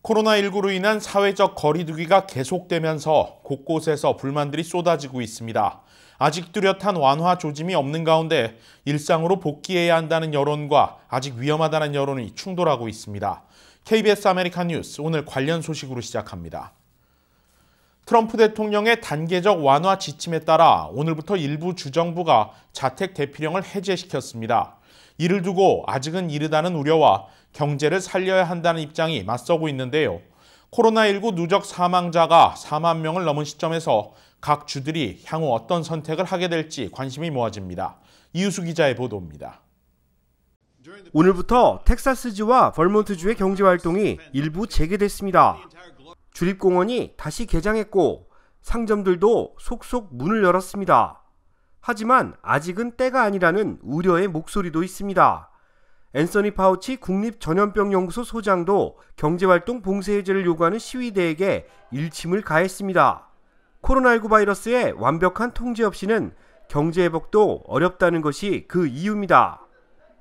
코로나19로 인한 사회적 거리두기가 계속되면서 곳곳에서 불만들이 쏟아지고 있습니다. 아직 뚜렷한 완화 조짐이 없는 가운데 일상으로 복귀해야 한다는 여론과 아직 위험하다는 여론이 충돌하고 있습니다. KBS 아메리칸 뉴스 오늘 관련 소식으로 시작합니다. 트럼프 대통령의 단계적 완화 지침에 따라 오늘부터 일부 주정부가 자택 대피령을 해제시켰습니다. 이를 두고 아직은 이르다는 우려와 경제를 살려야 한다는 입장이 맞서고 있는데요. 코로나19 누적 사망자가 4만 명을 넘은 시점에서 각 주들이 향후 어떤 선택을 하게 될지 관심이 모아집니다. 이유수 기자의 보도입니다. 오늘부터 텍사스주와 벌몬트주의 경제활동이 일부 재개됐습니다. 주립공원이 다시 개장했고 상점들도 속속 문을 열었습니다. 하지만 아직은 때가 아니라는 우려의 목소리도 있습니다. 앤서니 파우치 국립전염병연구소 소장도 경제활동 봉쇄 해제를 요구하는 시위대에게 일침을 가했습니다. 코로나19 바이러스의 완벽한 통제 없이는 경제 회복도 어렵다는 것이 그 이유입니다.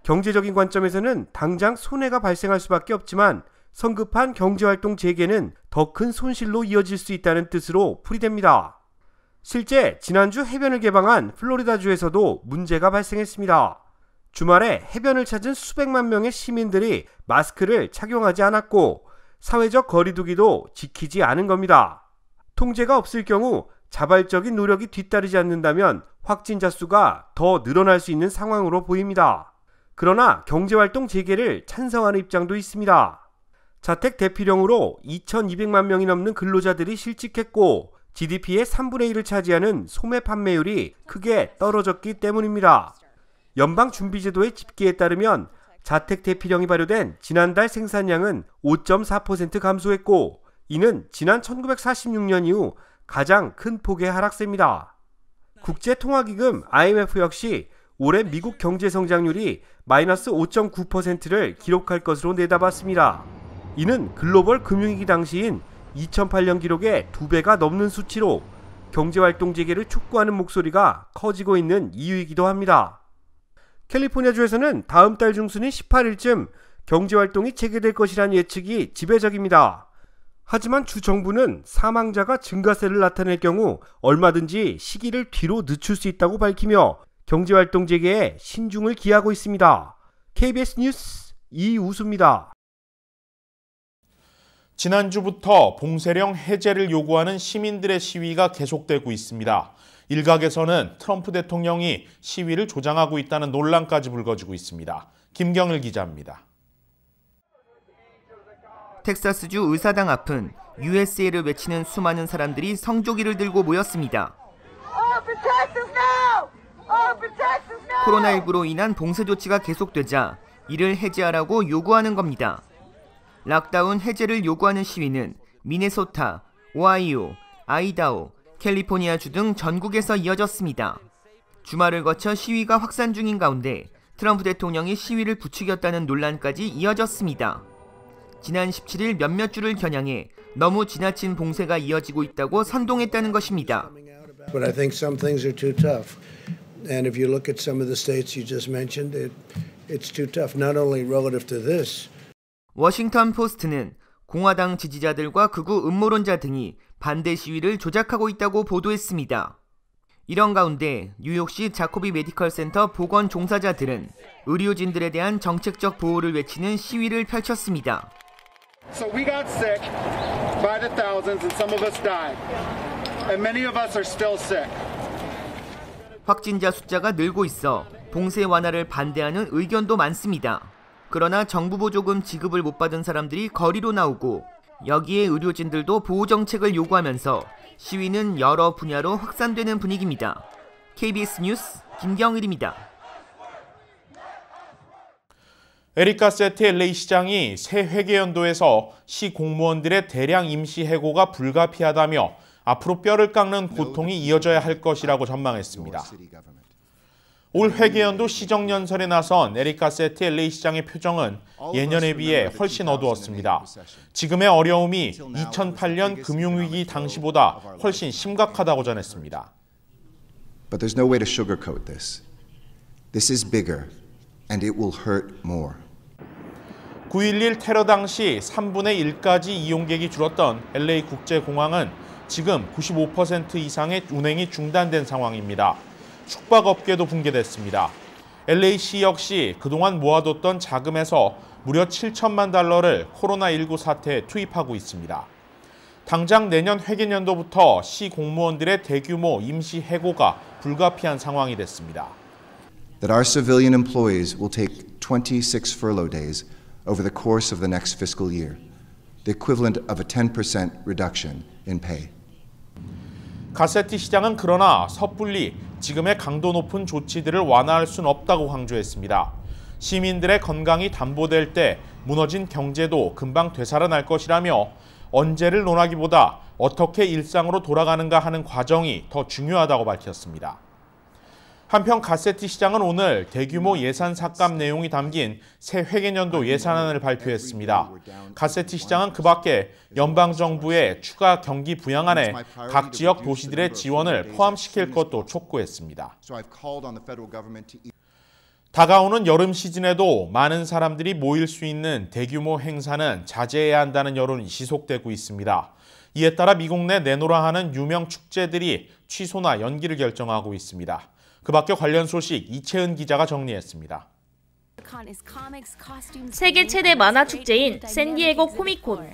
경제적인 관점에서는 당장 손해가 발생할 수밖에 없지만 성급한 경제활동 재개는 더 큰 손실로 이어질 수 있다는 뜻으로 풀이됩니다. 실제 지난주 해변을 개방한 플로리다주에서도 문제가 발생했습니다. 주말에 해변을 찾은 수백만 명의 시민들이 마스크를 착용하지 않았고 사회적 거리두기도 지키지 않은 겁니다. 통제가 없을 경우 자발적인 노력이 뒤따르지 않는다면 확진자 수가 더 늘어날 수 있는 상황으로 보입니다. 그러나 경제활동 재개를 찬성하는 입장도 있습니다. 자택 대피령으로 2,200만 명이 넘는 근로자들이 실직했고 GDP의 3분의 1을 차지하는 소매 판매율이 크게 떨어졌기 때문입니다. 연방준비제도의 집계에 따르면 자택 대피령이 발효된 지난달 생산량은 5.4% 감소했고 이는 지난 1946년 이후 가장 큰 폭의 하락세입니다. 국제통화기금 IMF 역시 올해 미국 경제 성장률이 마이너스 5.9%를 기록할 것으로 내다봤습니다. 이는 글로벌 금융위기 당시인 2008년 기록의 2배가 넘는 수치로 경제활동 재개를 촉구하는 목소리가 커지고 있는 이유이기도 합니다. 캘리포니아주에서는 다음 달 중순인 18일쯤 경제활동이 재개될 것이라는 예측이 지배적입니다. 하지만 주 정부는 사망자가 증가세를 나타낼 경우 얼마든지 시기를 뒤로 늦출 수 있다고 밝히며 경제활동 재개에 신중을 기하고 있습니다. KBS 뉴스 이우수입니다. 지난주부터 봉쇄령 해제를 요구하는 시민들의 시위가 계속되고 있습니다. 일각에서는 트럼프 대통령이 시위를 조장하고 있다는 논란까지 불거지고 있습니다. 김경일 기자입니다. 텍사스주 의사당 앞은 USA를 외치는 수많은 사람들이 성조기를 들고 모였습니다. 코로나19로 인한 봉쇄 조치가 계속되자 이를 해제하라고 요구하는 겁니다. 락다운 해제를 요구하는 시위는 미네소타, 오하이오, 아이다호, 캘리포니아주 등 전국에서 이어졌습니다. 주말을 거쳐 시위가 확산 중인 가운데 트럼프 대통령이 시위를 부추겼다는 논란까지 이어졌습니다. 지난 17일 몇몇 주를 겨냥해 너무 지나친 봉쇄가 이어지고 있다고 선동했다는 것입니다. But I think some things are too tough. And if you look at some of the states you just mentioned, it's too tough, not only relative to this. 워싱턴 포스트는 공화당 지지자들과 극우 음모론자 등이 반대 시위를 조작하고 있다고 보도했습니다. 이런 가운데 뉴욕시 자코비 메디컬 센터 보건 종사자들은 의료진들에 대한 정책적 보호를 외치는 시위를 펼쳤습니다. So we got sick by the thousands and some of us died. And many of us are still sick. 확진자 숫자가 늘고 있어 봉쇄 완화를 반대하는 의견도 많습니다. 그러나 정부 보조금 지급을 못 받은 사람들이 거리로 나오고 여기에 의료진들도 보호 정책을 요구하면서 시위는 여러 분야로 확산되는 분위기입니다. KBS 뉴스 김경일입니다. 에리카 세티 LA 시장이 새 회계연도에서 시 공무원들의 대량 임시 해고가 불가피하다며 앞으로 뼈를 깎는 고통이 이어져야 할 것이라고 전망했습니다. 올 회계연도 시정연설에 나선 에리카 세티 LA 시장의 표정은 예년에 비해 훨씬 어두웠습니다. 지금의 어려움이 2008년 금융위기 당시보다 훨씬 심각하다고 전했습니다. But there's no way to sugarcoat this. This is bigger and it will hurt more. 9.11 테러 당시 3분의 1까지 이용객이 줄었던 LA 국제공항은 지금 95% 이상의 운행이 중단된 상황입니다. 숙박업계도 붕괴됐습니다. LAC 역시 그동안 모아뒀던 자금에서 무려 7천만 달러를 코로나19 사태에 투입하고 있습니다. 당장 내년 회계년도부터 시 공무원들의 대규모 임시 해고가 불가피한 상황이 됐습니다. That our civilian employees will take 26 furlough days over the course of the next fiscal year, the equivalent of a 10% reduction in pay. 가세티 시장은 그러나 섣불리 지금의 강도 높은 조치들을 완화할 수는 없다고 강조했습니다. 시민들의 건강이 담보될 때 무너진 경제도 금방 되살아날 것이라며 언제를 논하기보다 어떻게 일상으로 돌아가는가 하는 과정이 더 중요하다고 밝혔습니다. 한편 가세티 시장은 오늘 대규모 예산 삭감 내용이 담긴 새 회계년도 예산안을 발표했습니다. 가세티 시장은 그 밖에 연방정부의 추가 경기 부양안에 각 지역 도시들의 지원을 포함시킬 것도 촉구했습니다. 다가오는 여름 시즌에도 많은 사람들이 모일 수 있는 대규모 행사는 자제해야 한다는 여론이 지속되고 있습니다. 이에 따라 미국 내 내노라 하는 유명 축제들이 취소나 연기를 결정하고 있습니다. 그 밖에 관련 소식 이채은 기자가 정리했습니다. 세계 최대 만화 축제인 샌디에고 코믹콘,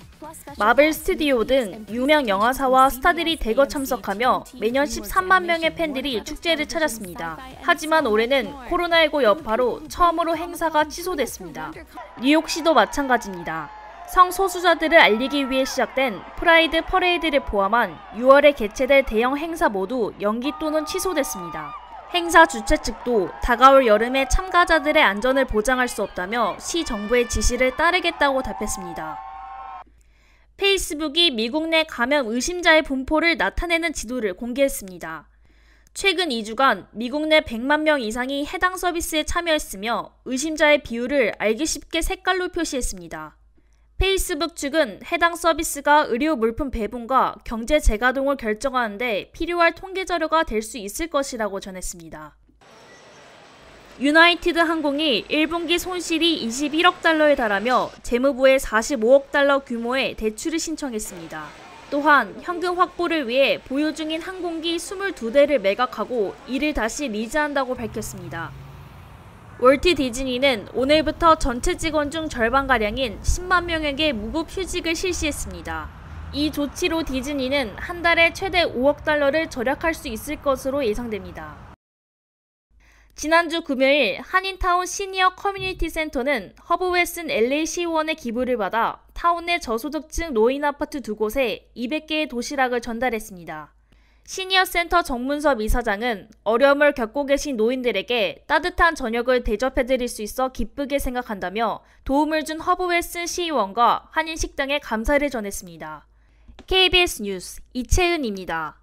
마블 스튜디오 등 유명 영화사와 스타들이 대거 참석하며 매년 13만 명의 팬들이 축제를 찾았습니다. 하지만 올해는 코로나19 여파로 처음으로 행사가 취소됐습니다. 뉴욕시도 마찬가지입니다. 성소수자들을 알리기 위해 시작된 프라이드 퍼레이드를 포함한 6월에 개최될 대형 행사 모두 연기 또는 취소됐습니다. 행사 주최 측도 다가올 여름에 참가자들의 안전을 보장할 수 없다며 시 정부의 지시를 따르겠다고 답했습니다. 페이스북이 미국 내 감염 의심자의 분포를 나타내는 지도를 공개했습니다. 최근 2주간 미국 내 100만 명 이상이 해당 서비스에 참여했으며 의심자의 비율을 알기 쉽게 색깔로 표시했습니다. 페이스북 측은 해당 서비스가 의료 물품 배분과 경제 재가동을 결정하는 데 필요할 통계 자료가 될 수 있을 것이라고 전했습니다. 유나이티드 항공이 1분기 손실이 21억 달러에 달하며 재무부에 45억 달러 규모의 대출을 신청했습니다. 또한 현금 확보를 위해 보유 중인 항공기 22대를 매각하고 이를 다시 리즈한다고 밝혔습니다. 월트 디즈니는 오늘부터 전체 직원 중 절반가량인 10만 명에게 무급 휴직을 실시했습니다. 이 조치로 디즈니는 한 달에 최대 5억 달러를 절약할 수 있을 것으로 예상됩니다. 지난주 금요일 한인타운 시니어 커뮤니티 센터는 허브웨슨 LA 시의원의 기부를 받아 타운 내 저소득층 노인 아파트 2곳에 200개의 도시락을 전달했습니다. 시니어 센터 정문섭 이사장은 어려움을 겪고 계신 노인들에게 따뜻한 저녁을 대접해드릴 수 있어 기쁘게 생각한다며 도움을 준 허브웨슨 시의원과 한인식당에 감사를 전했습니다. KBS 뉴스 이채은입니다.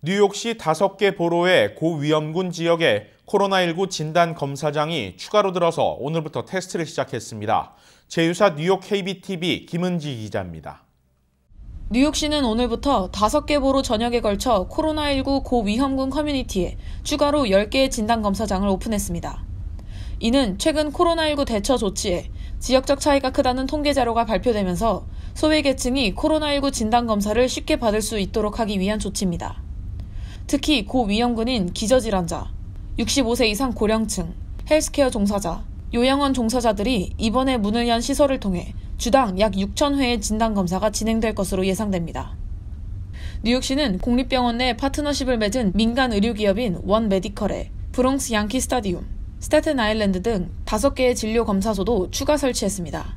뉴욕시 5개 보로의 고위험군 지역에 코로나19 진단검사장이 추가로 들어서 오늘부터 테스트를 시작했습니다. 제휴사 뉴욕 KBTV 김은지 기자입니다. 뉴욕시는 오늘부터 5개 보로 전역에 걸쳐 코로나19 고위험군 커뮤니티에 추가로 10개의 진단검사장을 오픈했습니다. 이는 최근 코로나19 대처 조치에 지역적 차이가 크다는 통계 자료가 발표되면서 소외계층이 코로나19 진단검사를 쉽게 받을 수 있도록 하기 위한 조치입니다. 특히 고위험군인 기저질환자, 65세 이상 고령층, 헬스케어 종사자, 요양원 종사자들이 이번에 문을 연 시설을 통해 주당 약 6,000회의 진단검사가 진행될 것으로 예상됩니다. 뉴욕시는 공립병원 내 파트너십을 맺은 민간 의료기업인 원 메디컬에 브롱스 양키 스타디움, 스태튼 아일랜드 등 5개의 진료검사소도 추가 설치했습니다.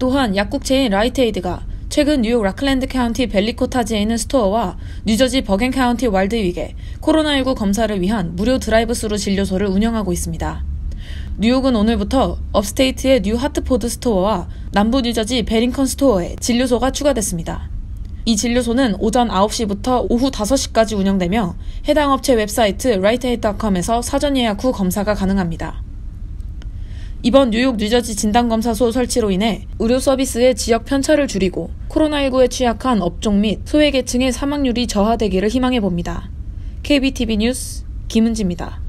또한 약국체인 라이트에이드가 최근 뉴욕 라클랜드 카운티 벨리코타지에 있는 스토어와 뉴저지 버겐 카운티 왈드윅에 코로나19 검사를 위한 무료 드라이브스루 진료소를 운영하고 있습니다. 뉴욕은 오늘부터 업스테이트의 뉴 하트포드 스토어와 남부 뉴저지 베링컨 스토어에 진료소가 추가됐습니다. 이 진료소는 오전 9시부터 오후 5시까지 운영되며 해당 업체 웹사이트 righteaid.com에서 사전 예약 후 검사가 가능합니다. 이번 뉴욕 뉴저지 진단검사소 설치로 인해 의료 서비스의 지역 편차를 줄이고 코로나19에 취약한 업종 및 소외계층의 사망률이 저하되기를 희망해봅니다. KBTV 뉴스 김은지입니다.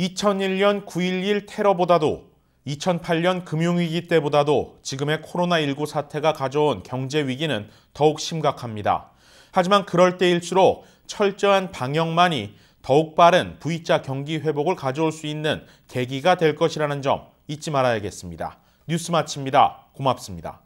2001년 9.11 테러보다도 2008년 금융위기 때보다도 지금의 코로나19 사태가 가져온 경제 위기는 더욱 심각합니다. 하지만 그럴 때일수록 철저한 방역만이 더욱 빠른 V자 경기 회복을 가져올 수 있는 계기가 될 것이라는 점 잊지 말아야겠습니다. 뉴스 마칩니다. 고맙습니다.